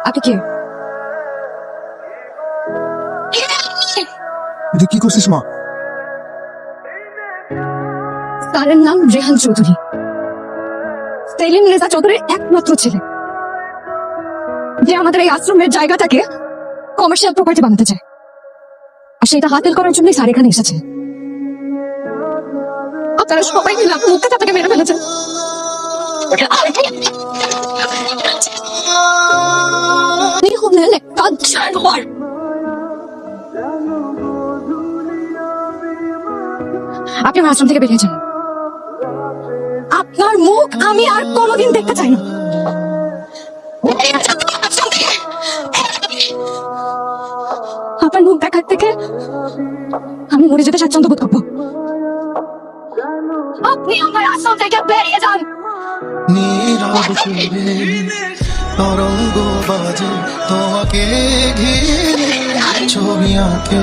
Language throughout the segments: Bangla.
আপনি কে? তুই কি করছিস মা? তার নাম রেহান চৌধুরী, সেলিম রেজা চৌধুরীর একমাত্র ছেলে, যে আমাদের এই আশ্রমের জায়গাটাকে কমার্শিয়াল প্রপার্টি বানাতে চায়। আর সেটা হাতেল করার জন্যই স্যার এখানে এসেছে। আপনারা সবাই মিলে আপনার মুখে তাকে মেরে ফেলেছেন। আপনি আমার আশ্রম থেকে বেরিয়ে যান। আপনার মুখ আমি আর কোনোদিন দেখতে চাই না। আপনার মুখ দেখার থেকে আমি মরে যেতে স্বাচ্ছন্দ্য বোধ করবো। আপনি আমার আশ্রম থেকে বেরিয়ে যান। নীরব সুরে তরঙ্গ বাজে, তোমাকে ঘিরে ছবি আঁকে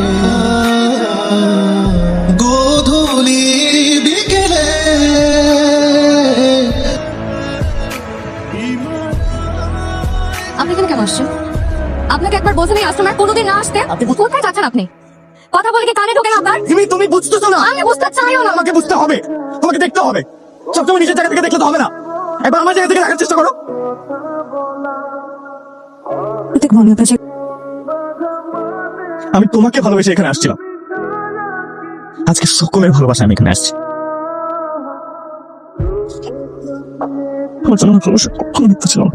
গোধূলি বিকেলে। আপনি এখানে কেন আসছেন? আপনাকে একবার বলছেন এই আশ্রমে কোনোদিন না আসতে। কোথায় যাচ্ছেন আপনি? কথা বলে কি কানে ঢোকে না আপনার? তুমি বুঝতেছো না? আমি বুঝতে চাইও না। আমাকে বুঝতে হবে, তোমাকে দেখতে হবে। সবসময় নিজের জায়গা থেকে দেখলে তো হবে না, একবার আমার জায়গা থেকে দেখার চেষ্টা করো। আমি তোমাকে ভালোবেসে এখানে আসছিলাম, আজকে সকলের ভালোবাসা আমি এখানে আসছি। আমার জন্য ভালোবাসা কখনো মিথ্যা ছিল না,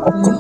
কখনো।